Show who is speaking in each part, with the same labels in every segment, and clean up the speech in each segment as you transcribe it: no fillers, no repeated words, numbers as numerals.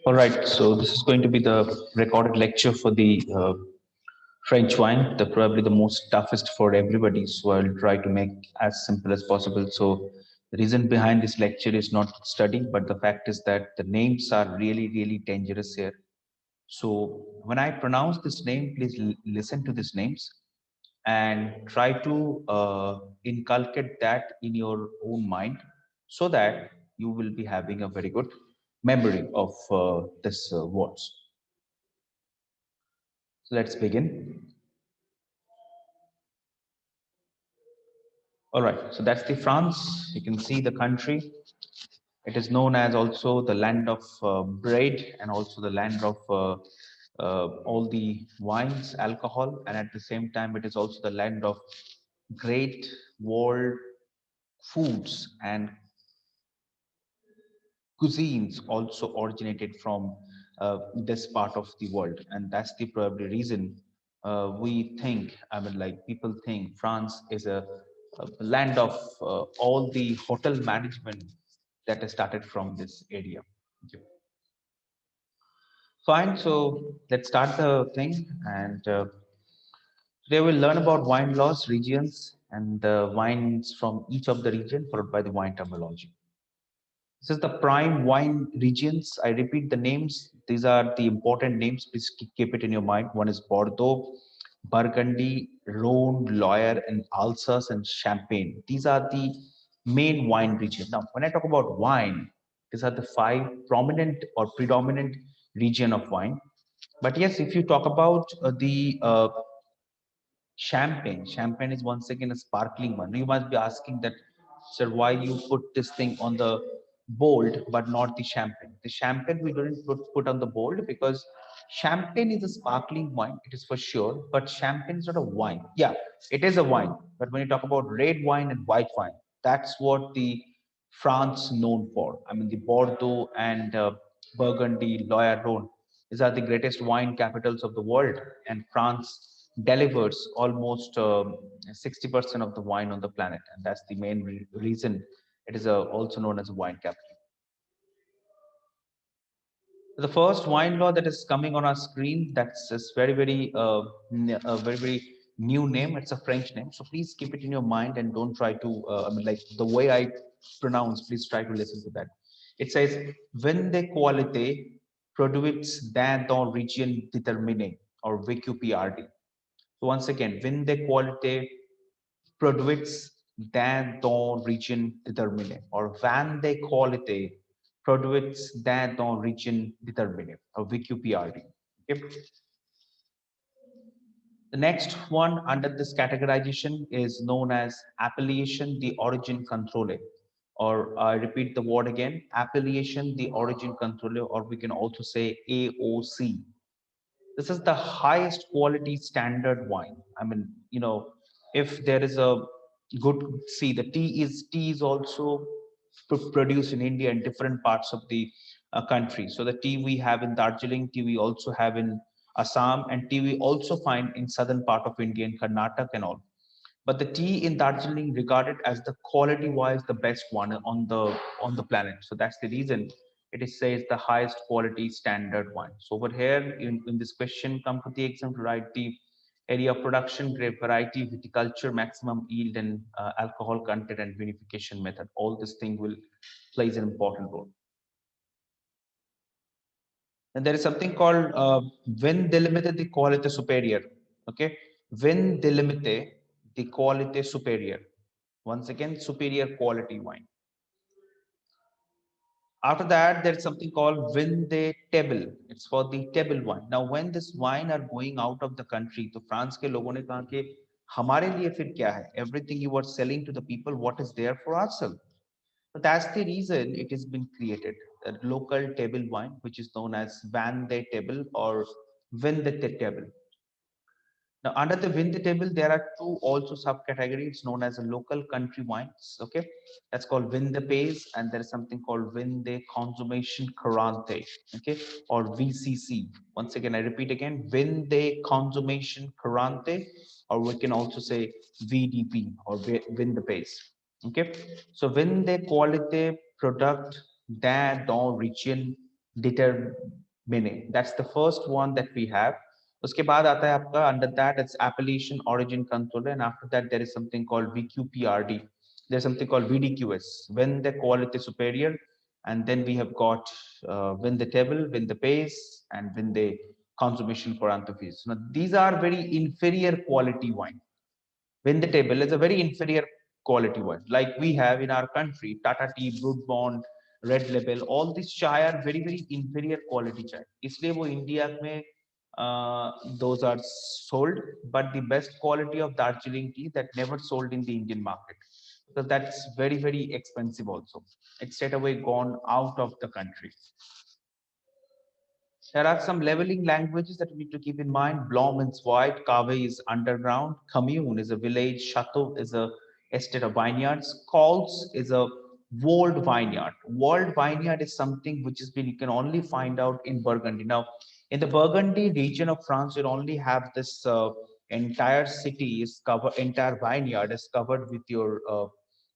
Speaker 1: All right, so this is going to be the recorded lecture for the French wine, the probably the most toughest for everybody. So I'll try to make as simple as possible. So the reason behind this lecture is not study, but the fact is that the names are really, really dangerous here. So when I pronounce this name, please listen to these names and try to inculcate that in your own mind so that you will be having a very good memory of this words. So let's begin. All right, so that's the France. You can see the country. It is known as also the land of bread and also the land of all the wines, alcohol, and at the same time, it is also the land of great world foods and cuisines also originated from this part of the world, and that's the probably reason we think. I mean, like people think France is a land of all the hotel management that has started from this area. Okay. Fine. So let's start the thing, and today we'll learn about wine laws, regions, and the wines from each of the region, followed by the wine terminology. This is the prime wine regions. I repeat the names. These are the important names. Please keep it in your mind. One is Bordeaux, Burgundy, Rhone, Loire, and Alsace and Champagne. These are the main wine region. Now, when I talk about wine, these are the five prominent or predominant region of wine. But yes, if you talk about the champagne, champagne is once again a sparkling one. You must be asking that, sir, why you put this thing on the bold but not the champagne? The champagne we didn't put on the bold because champagne is a sparkling wine, it is for sure, but champagne is not a wine. Yeah, it is a wine, but when you talk about red wine and white wine, that's what the France known for. I mean, the Bordeaux and Burgundy, Loire, Rhone, these are the greatest wine capitals of the world, and France delivers almost 60% of the wine on the planet, and that's the main reason it is also known as a wine capital. The first wine law that is coming on our screen, that's is very, very, a very, very new name. It's a French name. So please keep it in your mind and don't try to, I mean, like the way I pronounce, please try to listen to that. It says, Vin de qualité produits d'un dans region déterminé, or VQPRD. So once again, Vin de qualité produits d'un dans region déterminé, or Van de qualité produits d'un dans region déterminé, or VQPRD. Okay. The next one under this categorization is known as appellation the origin control, or I repeat the word again, appellation the origin control, or we can also say AOC. This is the highest quality standard wine. I mean, if there is a good, see, the tea is also produced in India in different parts of the country. So the tea we have in Darjeeling, tea we also have in Assam, and tea we also find in southern part of India, in Karnataka and all. But the tea in Darjeeling regarded as the quality wise the best one on the planet. So that's the reason it is says the highest quality standard wine. So over here in this question, come to the exam to write the area of production, grape variety, viticulture, maximum yield, and alcohol content and vinification method. All this thing will plays an important role. And there is something called when delimite the quality superior. Okay, when delimite the quality superior. Once again, superior quality wine. After that, there's something called win the table. It's for the table wine. Now, when this wine are going out of the country, तो France के लोगों ने कहा कि हमारे लिए फिर क्या है? Everything you are selling to the people, what is there for ourselves? So that's the reason it has been created. A local table wine, which is known as Van de Table or Vin de Table. Now, under the Vin the table, there are two also subcategories known as local country wines. Okay, that's called Vin the Pays, and there is something called Vin de Consommation Curante. Okay, or VCC. Once again, I repeat again, Vin de Consommation Curante, or we can also say VDP or Vin the Pays. Okay, so Vin de Qualité Product d'un dans region determine. That's the first one that we have. उसके बाद आता है आपका under that it's appellation origin controller, and after that there is something called VQPRD. There's something called VDQS when the quality superior, and then we have got when the table, when the pace, and when the consummation for anthophysis. Now these are very inferior quality wine. When the table is a very inferior quality one, like we have in our country, Tata Tea, Brut Bond, Red Label, all these chai are very, very inferior quality chai. इसलिए वो India में those are sold, but the best quality of Darjeeling tea that never sold in the Indian market, because that's very, very expensive also. It's straight away gone out of the country. There are some leveling languages that we need to keep in mind. Blanc means white, Cave is underground, Commune is a village, Chateau is a estate of vineyards, Cols is a walled vineyard. Walled vineyard is something which has been, you can only find out in Burgundy. Now, in the Burgundy region of France, you only have this entire city is covered, entire vineyard is covered with your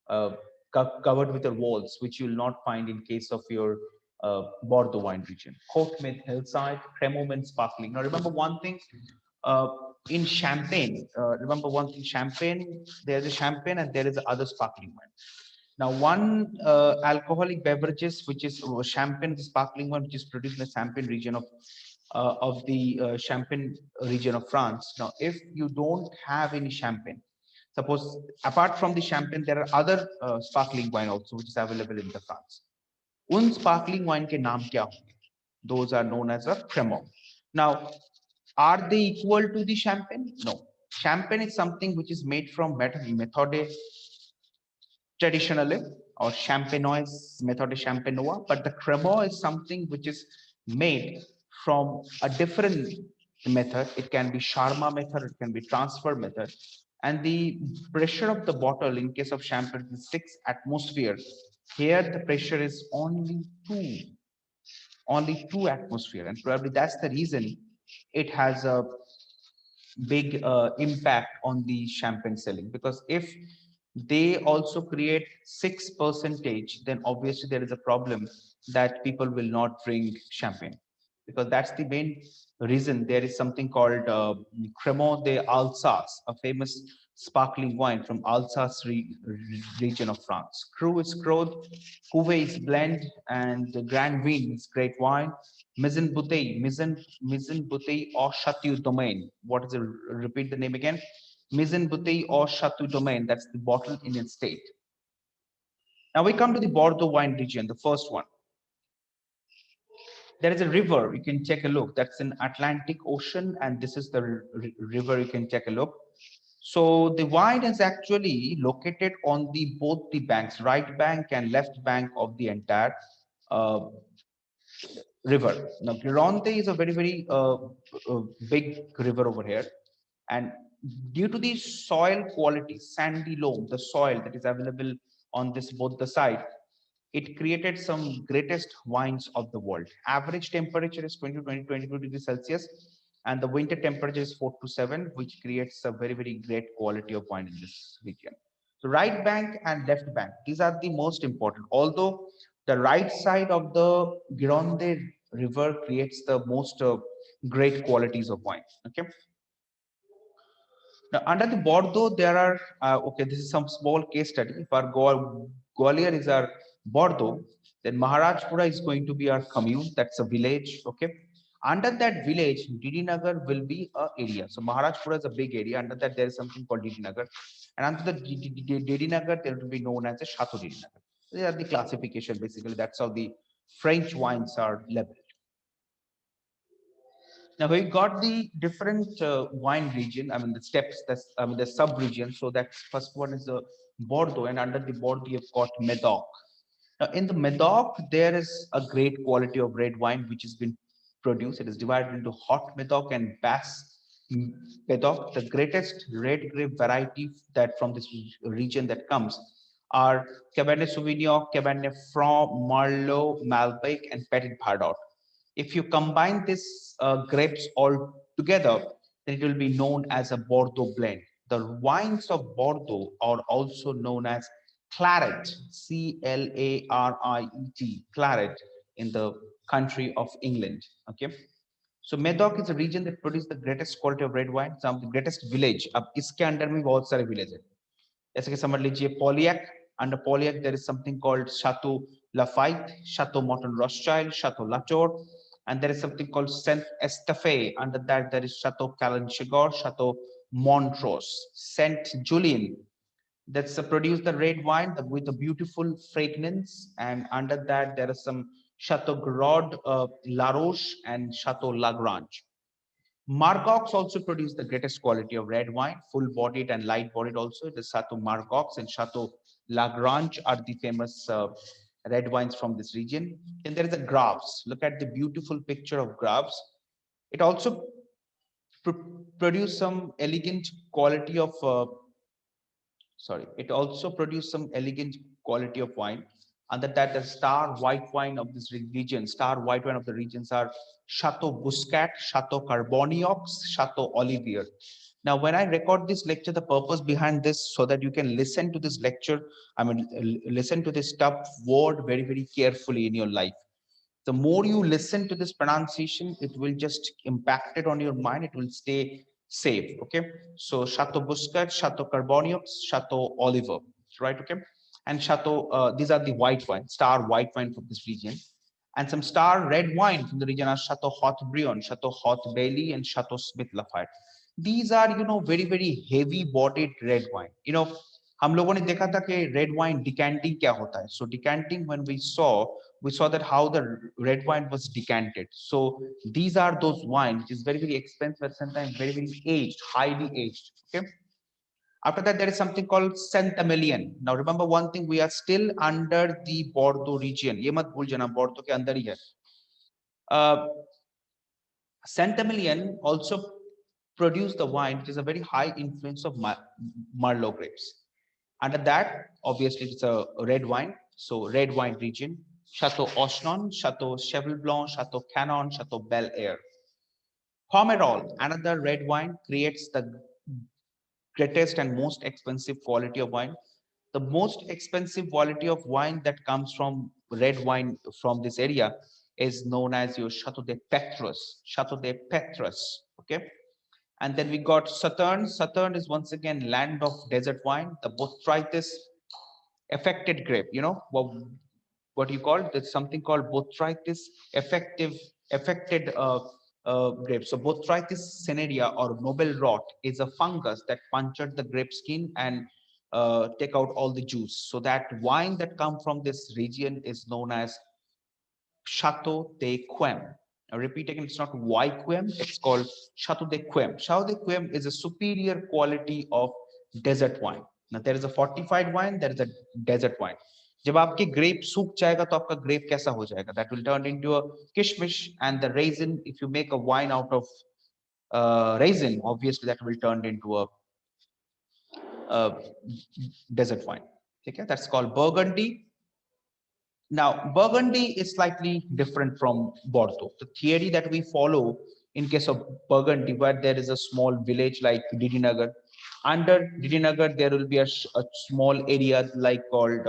Speaker 1: uh, covered with your walls, which you will not find in case of your Bordeaux wine region. Côte Mid hillside, Cremant sparkling. Now remember one thing, uh, in Champagne, remember one thing, Champagne, there's a Champagne and there is other sparkling wine. Now one alcoholic beverages, which is Champagne, the sparkling one, which is produced in the Champagne region of the Champagne region of France. Now, if you don't have any Champagne, suppose apart from the Champagne, there are other sparkling wine also, which is available in the France. उन sparkling wine के नाम क्या होंगे? Those are known as a Cremant. Now, are they equal to the Champagne? No. Champagne is something which is made from methode traditionally, or champenoise methode champenois, but the Cremant is something which is made from a different method. It can be Charmat method, it can be transfer method, and the pressure of the bottle in case of champagne is 6 atmosphere. Here the pressure is only 2 atmosphere, and probably that's the reason it has a big impact on the champagne selling, because if they also create 6 percentage, then obviously there is a problem that people will not drink champagne, because that's the main reason. There is something called Cremant d'Alsace, a famous sparkling wine from Alsace region of France. Cru is Crode, Cuvée is blend, and the Grand Vin is great wine. Mizzen Bouteille or Chateau Domaine. What is it? Repeat the name again. Mizzen Bouteille or Chateau Domaine. That's the bottle in its state. Now we come to the Bordeaux wine region, the first one. There is a river, you can take a look. That's in Atlantic Ocean, and this is the river, you can take a look. So the wine is actually located on the both the banks, right bank and left bank of the entire uh, river. Now, Gironde is a very, very big river over here. And due to the soil quality, sandy loam, the soil that is available on this both the side, it created some greatest wines of the world. Average temperature is 20 to 22 degrees Celsius, and the winter temperature is 4 to 7, which creates a very, very great quality of wine in this region. So right bank and left bank, these are the most important. Although the right side of the Gironde River creates the most great qualities of wine. Okay. Now, under the Bordeaux, there are, okay, this is some small case study. If our Gwalior is our Bordeaux, then Maharajpura is going to be our commune. That's a village. Okay. Under that village, Didi Nagar will be a area. So Maharajpura is a big area. Under that, there is something called Didi Nagar. And under the Didi Nagar, there will be known as a Chateau Didi Nagar. These are the classification, basically. That's how the French wines are labeled. Now we got the different wine region. I mean the steps. That's I mean the sub region. So that first one is the Bordeaux, and under the Bordeaux you've got Medoc. Now in the Medoc there is a great quality of red wine which has been produced. It is divided into hot Medoc and Basse Medoc. The greatest red grape variety that from this region that comes are Cabernet Sauvignon, Cabernet Franc, Merlot, Malbec, and Petit Verdot. If you combine these grapes all together, then it will be known as a Bordeaux blend. The wines of Bordeaux are also known as claret, Claret, claret in the country of England. Okay. So Medoc is a region that produces the greatest quality of red wine, some of the greatest village. अब इसके under में बहुत सारे village है. जैसे कि समझ लीजिए Pauliac. Under Pauliac there is something called Chateau Lafite, Chateau Morton Rothschild, Chateau Latour, and there is something called Saint Estèphe. Under that there is Chateau Calanchigor, Chateau Montrose, Saint Julien. That's produce the red wine with a beautiful fragrance, and under that there is some Chateau Grod, La Roche, and Chateau Lagrange. Margaux also produce the greatest quality of red wine, full-bodied and light-bodied also. The Chateau Margaux and Chateau Lagrange are the famous red wines from this region. And there is a Graves. Look at the beautiful picture of Graves. It also pr produce some elegant quality of it also produced some elegant quality of wine. Under that, the star white wine of this region, star white wine of the regions are Chateau Buscat, Chateau Carboniox, Chateau Olivier. Now, when I record this lecture, the purpose behind this so that you can listen to this lecture, I mean, listen to this tough word very, very carefully in your life. The more you listen to this pronunciation, it will just impact it on your mind. It will stay safe. Okay. So Chateau Busquet, Chateau Carboniox, Chateau Oliver, right? Okay. And Chateau, these are the white wine, star white wine from this region. And some star red wine from the region are Chateau Haut-Brion, Chateau Haut-Bailly, and Chateau Smith Lafayette. These are, very, very heavy bodied red wine. हम लोगों ने देखा था कि red wine decanting क्या होता है. So decanting, when we saw that how the red wine was decanted. So these are those wines which is very, very expensive, but sometimes very, very aged, highly aged. Okay. After that, there is something called Saint-Emilion. Now remember one thing, we are still under the Bordeaux region. ये मत भूल जाना, Bordeaux के अंदर ही है. Saint-Emilion also produced the wine which is a very high influence of Merlot grapes. Under that, obviously, it's a red wine. So red wine region, Chateau Auchnon, Chateau Cheval Blanc, Chateau Canon, Chateau Bel Air. Pomerol, another red wine, creates the greatest and most expensive quality of wine. The most expensive quality of wine that comes from red wine from this area is known as your Chateau de Petrus. Chateau de Petrus. Okay. And then we got Sauterne. Sauterne is once again land of desert wine. The botrytis affected grape. What you call it? There's something called botrytis affected grape. So botrytis cinerea or Nobel rot is a fungus that punctured the grape skin and take out all the juice. So that wine that come from this region is known as Chateau de Quem. I repeat again, it's not Yquem, it's called Chateau de Quem. Chateau de Quem is a superior quality of desert wine. Now there is a fortified wine, there is a desert wine. जब आपके grep सूख जाएगा तो आपका grep कैसा हो जाएगा? That will turn into a kishmish, and the raisin, if you make a wine out of raisin, obviously that will turn into a desert wine. Okay, that's called Burgundy. Now, Burgundy is slightly different from Bordeaux. The theory that we follow in case of Burgundy, where there is a small village like Didinagar, under Didinagar, there will be a small area like called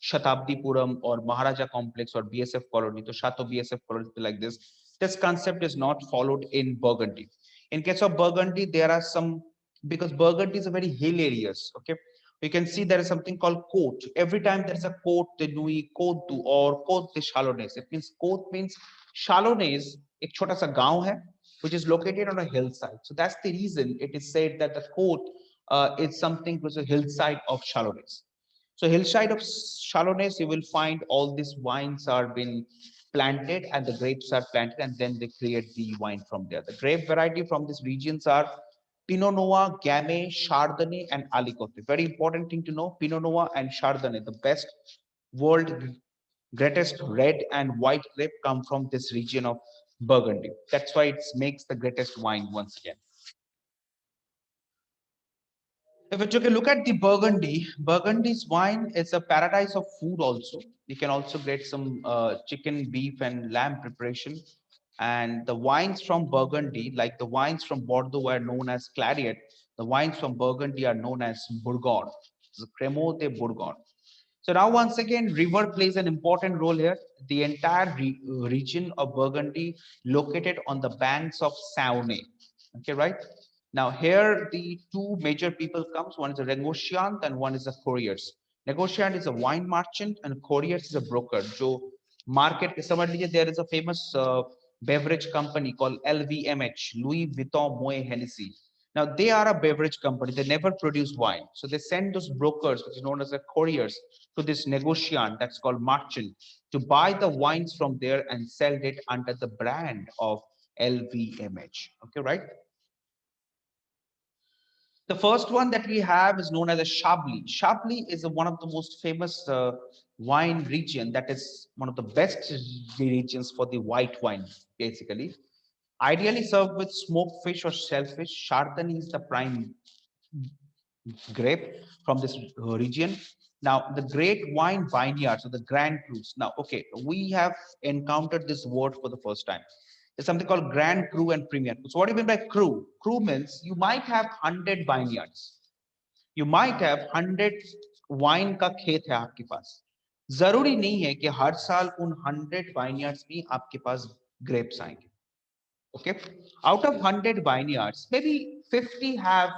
Speaker 1: Shatabdipuram or Maharaja Complex or BSF Colony. So Chateau BSF Colony like this. This concept is not followed in Burgundy. In case of Burgundy, there are some, because Burgundy is a very hill areas. Okay. You can see there is something called Côte. Every time there's a Côte de Nuit, Côte du or Côte de Chalonnaise. It means Côte means Chalonnaise, एक छोटा सा गांव है, which is located on a hillside. So that's the reason it is said that the Côte is something which is a hillside of Chalonnaise. So hillside of Chalonnaise, you will find all these wines are been planted and the grapes are planted, and then they create the wine from there. The grape variety from these regions are Pinot Noir, Gamay, Chardonnay, and Alicote. Very important thing to know, Pinot Noir and Chardonnay, the best world greatest red and white grape come from this region of Burgundy. That's why it makes the greatest wine once again. If you take a look at the Burgundy, Burgundy's wine is a paradise of food also. You can also get some chicken, beef, and lamb preparation. And the wines from Burgundy, like the wines from Bordeaux are known as Claret, the wines from Burgundy are known as Bourgogne. The Cremant de Bourgogne. So now once again, river plays an important role here. The entire region of Burgundy located on the banks of Saône. Okay, right? Now here the two major people comes. One is a negociant and one is a couriers. Negociant is a wine merchant and couriers is a broker. So market समझ लीजिए there is a famous beverage company called LVMH, Louis Vuitton Moet Hennessy. Now they are a beverage company. They never produce wine, so they send those brokers, which is known as the couriers, to this negociant that's called merchant to buy the wines from there and sell it under the brand of LVMH. Okay, right? The first one that we have is known as a Chablis. Chablis is one of the most famous wine region. That is one of the best regions for the white wine, basically. Ideally served with smoked fish or shellfish, Chardonnay is the prime grape from this region. Now, the great wine vineyards or the Grand Crus. Now, okay, we have encountered this word for the first time. There's something called Grand Cru and Premier. So, what do you mean by cru? Cru means you might have 100 vineyards. You might have 100 wine का खेत है आपके पास. जरूरी नहीं है कि हर साल उन 100 vineyards में आपके पास grapes आएंगे. Okay, out of 100 vineyards, maybe 50 have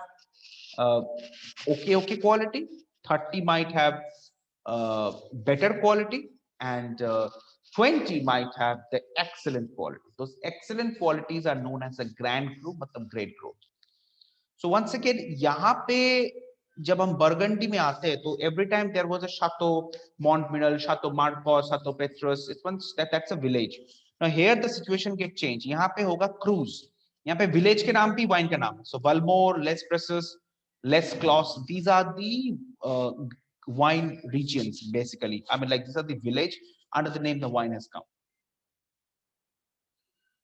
Speaker 1: okay quality, 30 might have better quality, and 20 might have the excellent quality. Those excellent qualities are known as a grand cru, मतलब great growth. So once again, यहाँ पे जब हम burgundy में आते हैं तो every time there was a Chateau Montmirail, Chateau Margaux, Chateau Petrus, it's once that's a village. Now here the situation get changed. यहाँ पे होगा cruise. यहाँ पे village के नाम पे wine का नाम. So Valmore, Les Presses, Les Clos, these are the wine regions basically. I mean, like these are the village under the name the wine has come.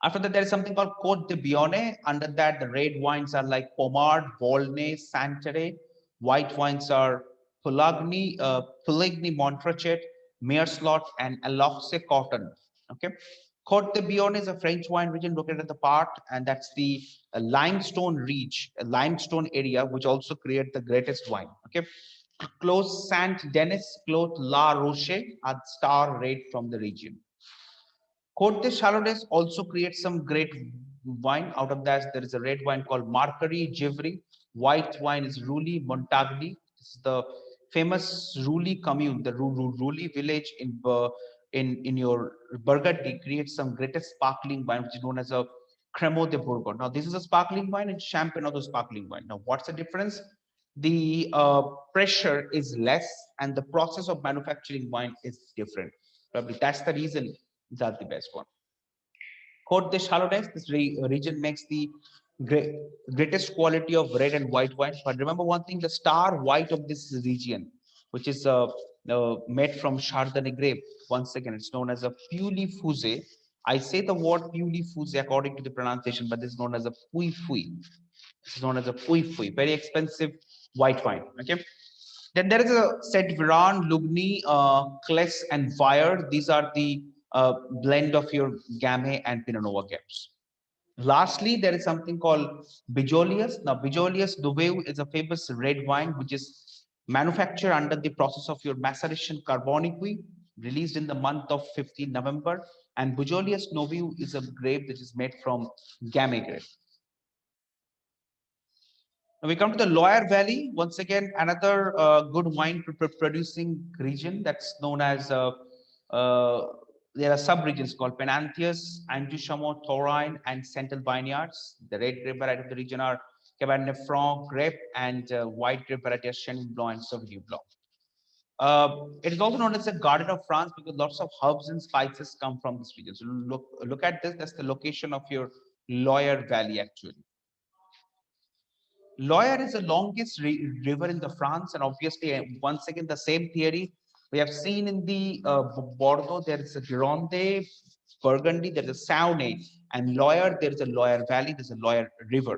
Speaker 1: After that, there is something called Côte de Beaune. Under that, the red wines are like Pommard, Volnay, Santerre. White wines are Puligny, Montrachet, Meursault, and Aloxe Cotton. Okay. Côte de Beaune is a French wine region located at the part, and that's the limestone ridge, a limestone area, which also create the greatest wine. Okay. Clos Saint Denis, Clos La Roche are star red from the region. Côte de Chalonnes also creates some great wine. Out of that, there is a red wine called Marquerie Givry. White wine is Rouly Montagny. This is the famous Rouly commune, the Rouly village in your Burgundy creates some greatest sparkling wine, which is known as a Cremant de Bourgogne. Now, this is a sparkling wine and Champagne also sparkling wine. Now, what's the difference? The pressure is less and the process of manufacturing wine is different. Probably that's the reason that's the best one. Côte de Chalonnes, this region makes the greatest quality of red and white wine. But remember one thing, the star white of this region, which is made from Chardonnay grape, once again, it's known as a Puy Fusé. I say the word Puy Fusé according to the pronunciation, but this is known as a Puy Fui. This is known as a Puy Fui, very expensive white wine. Okay. Then there is a Set Viran, Lugny, Cles, and Fire. These are the blend of your Gamay and Pinot Noir grapes. Lastly, there is something called Bijolius. Now, Bijolius Nouveau is a famous red wine which is manufactured under the process of your maceration carbonicui, released in the month of 15 November. And Bijolius Nouveau is a grape which is made from Gamay grape. Now we come to the Loire Valley. Once again, another good wine producing region that's known as there are sub-regions called Penanthius, Anjou-Chamon, Touraine, and Central Vineyards. The red grape variety of the region are Cabernet Franc grape and white grape variety are Chenin Blanc and Sauvignon Blanc. It is also known as the Garden of France because lots of herbs and spices come from this region. So look at this. That's the location of your Loire Valley actually. Loire is the longest river in the France, and obviously, once again, the same theory we have seen in the Bordeaux. There is a Gironde, Burgundy, there is a Saône, and Loire. There is a Loire Valley. There's a Loire River.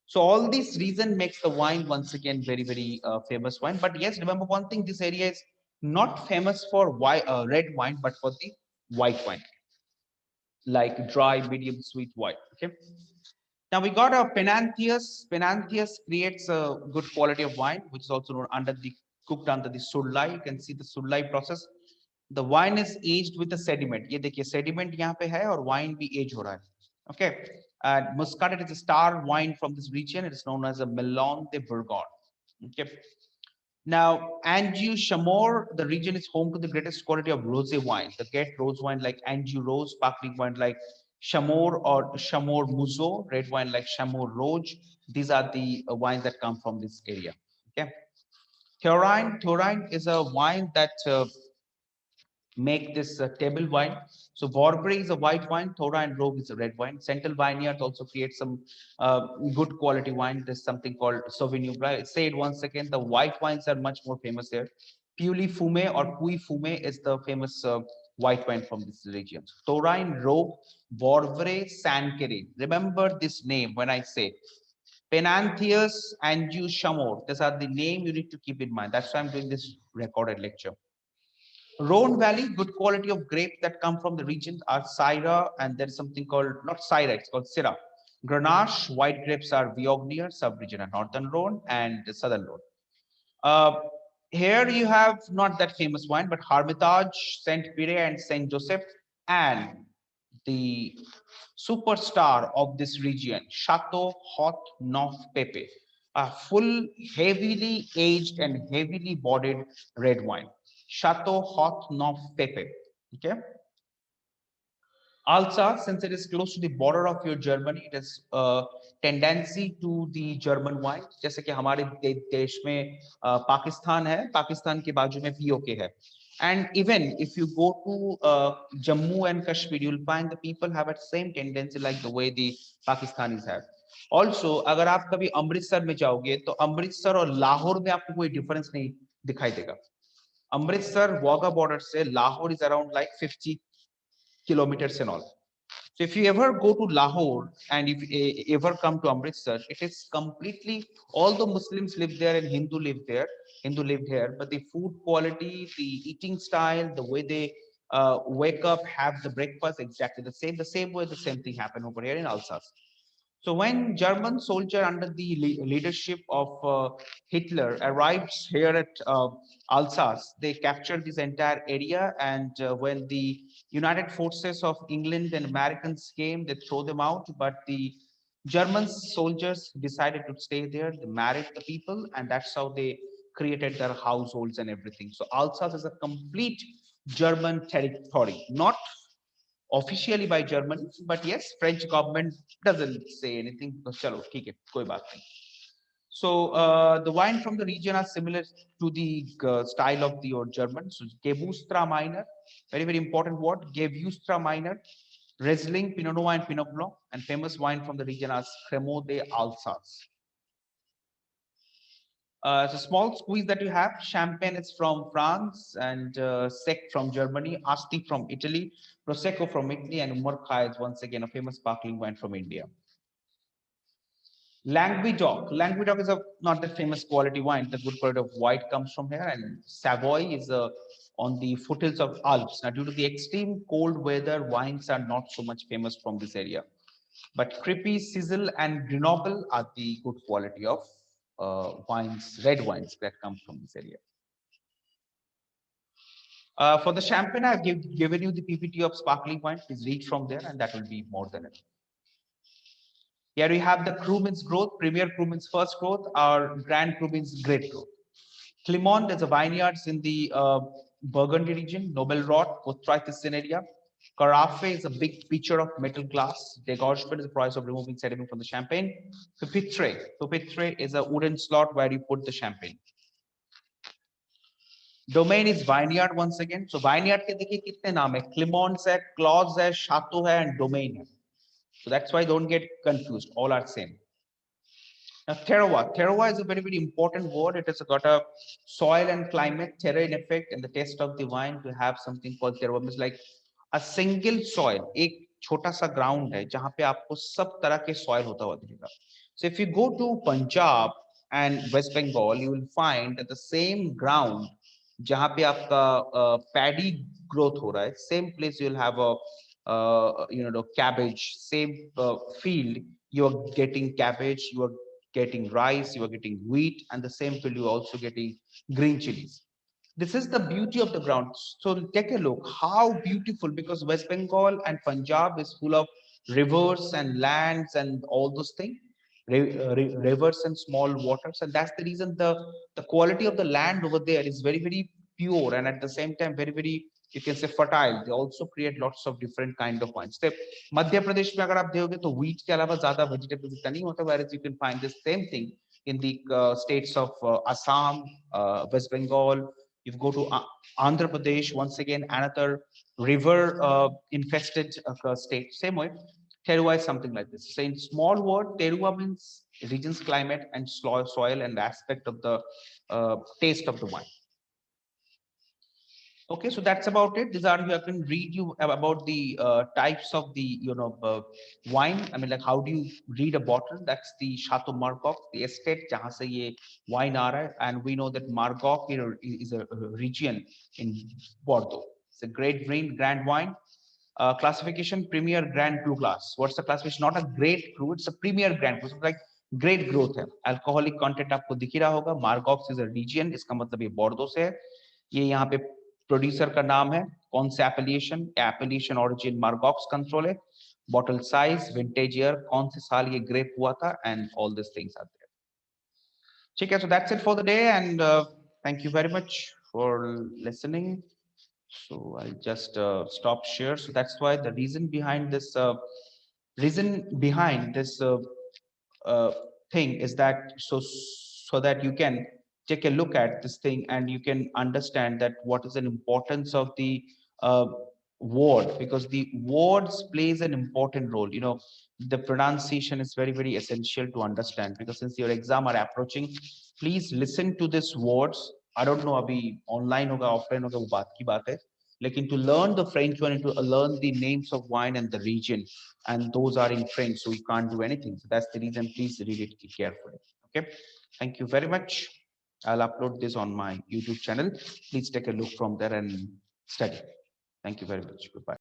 Speaker 1: So all these reason makes the wine once again very famous wine. But yes, remember one thing: this area is not famous for red wine, but for the white wine, like dry, medium, sweet white. Okay. Now we got a Penanthius. Penanthius creates a good quality of wine, which is also known under the cooked under the Surlai. You can see the Surlai process. The wine is aged with the sediment. ये देखिए sediment यहाँ पे है और wine भी age हो रहा है. Okay. Muscadet is a star wine from this region. It is known as a Melon de Bourgogne. Okay. Now, Anjou Chamor, the region is home to the greatest quality of rosé wine. The get rose wine like Anjou Rose, sparkling wine like Chamor or Chamor Muzo, red wine like Chamor Rouge. These are the wines that come from this area. Okay. Theorine is a wine that make this table wine. So Vorbray is a white wine, Thora and Rogue is a red wine. Central Vineyards also create some good quality wine. There's something called Sauvignon Blanc. Say it once again, the white wines are much more famous there. Puy Fume or Puy Fume is the famous white wine from this region. Taurine, Rogue, Vorbray, Sanqueray. Remember this name when I say Penanthius and Chamor. These are the name you need to keep in mind. That's why I'm doing this recorded lecture. Rhone Valley, good quality of grapes that come from the region are Syrah, and there's something called, not Syrah, it's called Syrah. Grenache, white grapes are Viognier, sub-region and Northern Rhone, and the Southern Rhone. Here you have not that famous wine, but Hermitage, Saint-Pierre, and Saint Joseph, and the superstar of this region, Chateau Haut Neuf Pepe, a full, heavily aged and heavily bodied red wine. Chateau Haut Neuf Pepe. Okay. Alsace, since it is close to the border of your Germany, it has a tendency to the German wine. जैसे कि हमारे देश में पाकिस्तान है, पाकिस्तान के बाजू में POK है. And even if you go to Jammu and Kashmir, you'll find the people have a same tendency like the way the Pakistanis have. Also, अगर आप कभी अमृतसर में जाओगे, तो अमृतसर और लाहौर में आपको कोई difference नहीं दिखाई देगा. Amritsar Wagah border से Lahore is around like 50 kilometers and all. So if you ever go to Lahore and if you ever come to Amritsar, it is completely, although Muslims live there and Hindu live here, but the food quality, the eating style, the way they wake up, have the breakfast, exactly the same way the same thing happened over here in Alsace. So when German soldier under the leadership of Hitler arrived here at Alsace, they captured this entire area. And when the United Forces of England and Americans came, they throw them out. But the German soldiers decided to stay there. They married the people, and that's how they created their households and everything. So Alsace is a complete German territory, not officially by Germany, but yes, French government doesn't say anything because chalo, theek hai, koi baat nahi. So the wine from the region are similar to the style of the German. So Gewürztraminer Minor, very important word, Gewürztraminer Minor, Riesling, Pinot Noir, and Pinot Blanc, and famous wine from the region are Cremant de Alsace. It's a small squeeze that you have. Champagne is from France, and Sec from Germany, Asti from Italy, Prosecco from Italy, and Umar is once again a famous sparkling wine from India. Languedoc is a not that famous quality wine. The good quality of white comes from here, and Savoy is on the foothills of Alps. Now, due to the extreme cold weather, wines are not so much famous from this area. But Crepy, Sizzle, and Grenoble are the good quality of wines, red wines that come from this area. For the champagne, I've given you the PPT of sparkling wine. Please read from there, and that will be more than it. Here we have the Crumins growth, Premier Crumins first growth, or Grand Crumins great growth. Clermont is a vineyards in the Burgundy region, Nobel Rot, Botrytis area. Carafe is a big feature of metal glass. Degorgement is the process of removing sediment from the champagne. Pupitre is a wooden slot where you put the champagne. Domain is vineyard once again. So vineyard के देखिए कितने नाम है? Clermont है, Clause है, Chateau है, and Domain है. So that's why don't get confused. All are same. Now, terroir is a very important word. It has got a soil and climate terrain effect and the taste of the wine to have something called terroir. It's like a single soil, एक छोटा सा ground है जहाँ पे आपको सब तरह के soil होता हुआ दिखेगा. So if you go to Punjab and West Bengal, you will find that the same ground जहाँ पे आपका paddy growth हो रहा है, same place you will have a cabbage, same field you are getting cabbage, you are getting rice, you are getting wheat, and the same field you are also getting green chilies. This is the beauty of the ground. So take a look how beautiful, because West Bengal and Punjab is full of rivers and lands and all those things, rivers and small waters, and that's the reason the quality of the land over there is very very pure, and at the same time very very, you can say, fertile. They also create lots of different kind of wines. So Madhya Pradesh में अगर आप देखोगे तो wheat के अलावा ज्यादा vegetables इतना नहीं होता, whereas you can find the same thing in the states of Assam, West Bengal. You go to Andhra Pradesh, once again another river infested state. Same way, terroir is something like this. So in small word, terroir means region's climate and soil and the aspect of the taste of the wine. Okay, so that's about it. These are, I can read you about the types of the wine. I mean, like how do you read a bottle? That's the Chateau Margaux, the estate jahan se ye wine aa raha hai. And we know that Margaux is a region in Bordeaux. It's a great grand wine. Classification Premier Grand Cru class. What's the classification? Not a great cru, it's a Premier Grand Cru. So like great growth है. Alcoholic content आपको दिख ही रहा होगा. Margaux is a region. इसका मतलब ये बोर्डो से है. ये यहाँ पे प्रोड्यूसर का नाम है. कौन से application? Application origin Margaux control है. बॉटल साइज, विंटेज ईयर, कौन से साल ये ग्रेप हुआ था, and all this things are there. ठीक है, so that's it for the day, and thank you very much for listening. So I'll just stop share. So that's why the reason behind this uh, thing is that so that you can take a look at this thing and you can understand that what is an importance of the uh, word, because the words plays an important role. The pronunciation is very very essential to understand, because since your exam are approaching, please listen to these words. I don't know abhi online hoga offline hoga, wo baat ki baat hai, lekin to learn the French one and to learn the names of wine and the region, and those are in French, so you can't do anything. So that's the reason. Please read it carefully. Okay. Thank you very much. I'll upload this on my YouTube channel. Please take a look from there and study. Thank you very much. Goodbye.